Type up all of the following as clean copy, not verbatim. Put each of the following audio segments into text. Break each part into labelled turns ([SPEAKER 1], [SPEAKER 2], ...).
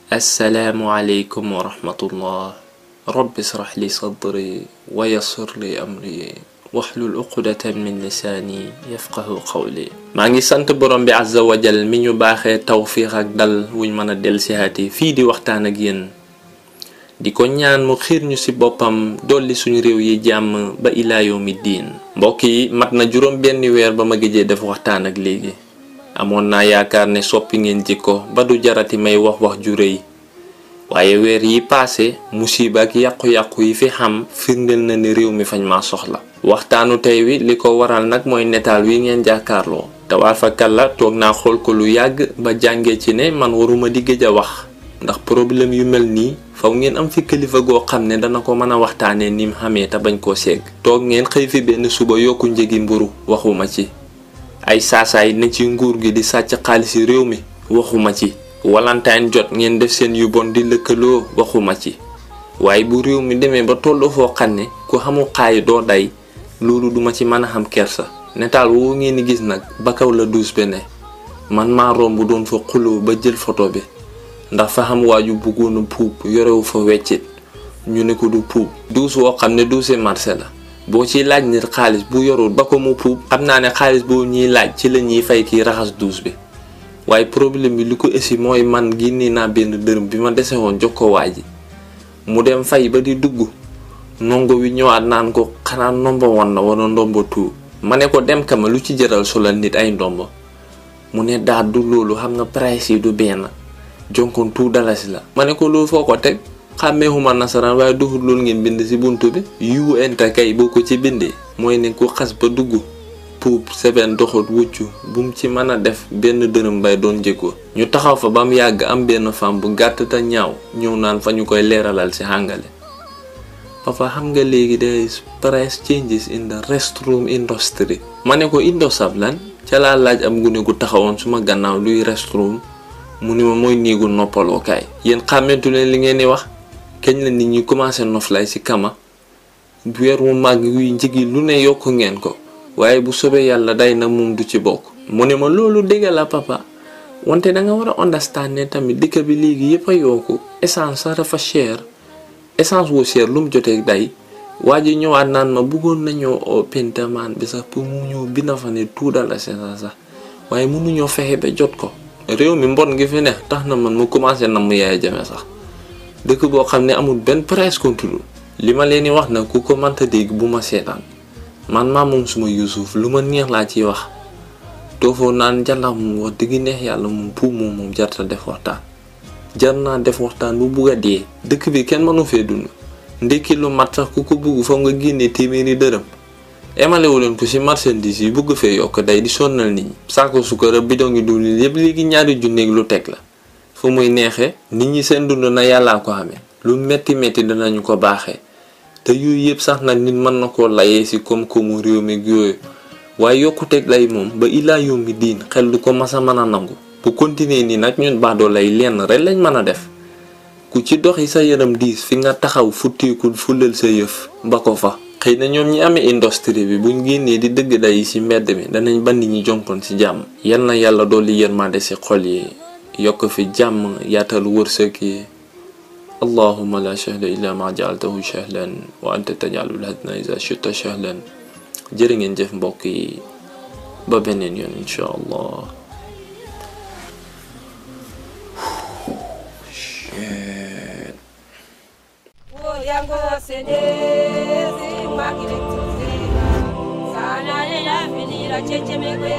[SPEAKER 1] السلام عليكم ورحمة الله. رب اشرح لي صدري ويسر لي أمري واحلل عقدة من لساني يفقه قولي. maa ngi sant borom bi azza wa jal mi ñu baaxee tawfiq ak dal wuñ mën a del sihaati fii di waxtaan ak yéen di ko ñaan mu xiir ñu ci boppam dolli suñu réew yi jàmm ba ilaa yawmi diin. mbokk yi mat na juróom benn weer ba ma gëjee def waxtaan ak léegi amoon naa yaakaar ne soppi ngeen jikko ba du jarati may wax ju rëy waaye weer yi paase musiba ak yàqu-yàqu yi fi xam firndeel na ne réew mi fañ maa soxla. waxtaanu tey wi li ko waral nag mooy netaal wi ngeen jàkkaarloo tawaar fa kàlla toog naa xool ko lu yàgg ba jàngee ci ne man waruma di gëj a wax ndax problème yu mel nii faw ngeen am fi kilifa goo xam ne dana ko mën a waxtaanee ni mu xamee te bañ koo segg. toog ngeen xëy fi benn suba yokku njëgi mburu waxuma ci ay saasaay ne ci nguur gi di sàcc xaalisi réew mi waxuma ci Valentine jot ngeen def seen yu bon di lëkkaloo waxuma ci waaye bu réew mi demee ba tollu foo xam ne ku xamul xaay doo day loolu duma ci mën a xam kersa. netaal woo ngeen di gis nag ba kaw la duus be ne man maa romb doon fa xuloo ba jël photo bi ndax fa xam waaju bëggoon a puub yorewu fa weccit ñu ne ko du puub duus woo xam ne duuse marché la boo ciy laaj nit xaalis bu yorul ba ko mu puub xam naa ne xaalis boo ñuy laaj ci la ñuy fay kii raxas duus bi waaye problème bi li ko esi mooy man génnee naa benn dërëm bi ma dese woon jox ko waa ji mu dem fay ba di dugg nongo wi ñëwaat naan ko xanaa ndombo wan na wala ndombo tuu ma ne ko dem kama lu ci jëral solal nit ay ndombo mu ne daal du loolu xam nga price yi du benn jonkoon tout dalasi la ma ne ko loolu foo ko teg xàmmeexuma nasaraan waaye duxul loolu ngeen bind ci buntu bi yu enta kay boo ko ci bindee mooy ne ku xas ba dugg puub seben doxut wuccu bum ci mën a def benn dërëm bay doon jëkkoo ñu taxaw fa ba mu yàgg am benn femme bu gàtt te ñaaw ñëw naan fa ñu koy leeralal ci hàngale papa xam nga léegi there is price changes in the restroom industry ma ne ko indosab lan ca laa laaj am gune gu taxawoon suma gannaaw luy restroom mu ni ma mooy néegu noppalookaay. yéen xàmmentu leen li ngeen di wax kañ la nit ñi commencé noflaay ci kama weer mu màgg yuy njëgi lu ne yokk ngeen ko waaye bu sobee yàlla day na moom du ci bokk. mu ne ma loolu dëgg la papa wante da nga war a understand ne tamit dëkk bi léegi yëpp a yokku essence sax dafa cher essence woo cher lu mu jotee day waa ji ñëwaat naan ma bëggoon nañoo oo pentaman bi sax pour mu ñëw bi na fa ne tuudal la sax waaye mënuñoo fexe ba jot ko. réew mi mbon ngi fi ne tax na man mu commencé na mu Yaya Jammeh sax dëkk boo xam ne amul benn price control. li ma leen di wax na ku ko mënta dégg bu ma seetaan man maa moom suma Yuusuf lu ma neex laa ciy wax toofoo naan jàllax moom wax dëgg neex yàlla moom puub moom jarta def waxtaan jar naa def waxtaan bu bugg a dee. dëkk bi kenn mënu fee dund ndekki lu mat sax ku ko bugg foog nga génnee téeméeri dërëm emalewu leen ko ci marchandise yi bugg fee yokk day di sonnal nit ñi. saako sukkar bidon ngi dul yëpp léegi ñaari junneeg lu teg la fu muy neexee nit ñi seen dund na yàllaa ko xamee lu metti danañu ko baaxee te yooyu yëpp sax nag nit mën na koo layee ci koom-koomu réew mi yooyu waaye yokkuteeg lay moom ba ilaa yawmi diin xel du ko masa mën a nangu. bu continuer nii nag ñun baadoo lay lenn rek lañ mën a def ku ci doxi sa yaram diis fi nga taxaw futteekul fulal sa yëf ba ko fa. xëy na ñoom ñi amee industrie bi buñ génnee di dëgg day ci mbedd mi danañ ba nit ñi jonkoon ci jàmm. yal na yàlla dolli yërmande ci xol yi yokk fi jàmm yaatal wërsëg yi. allahumma la sahla illa ma ja'altahu sahlan wa anta taj'alul hazna idha shi'ta sahlan. jërë ngeen jëf mbokk yi ba beneen yoon insha allah.
[SPEAKER 2] Yango senezi magile tuzima sana ya finira cheche megwe.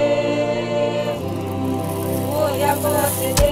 [SPEAKER 2] Yango senezi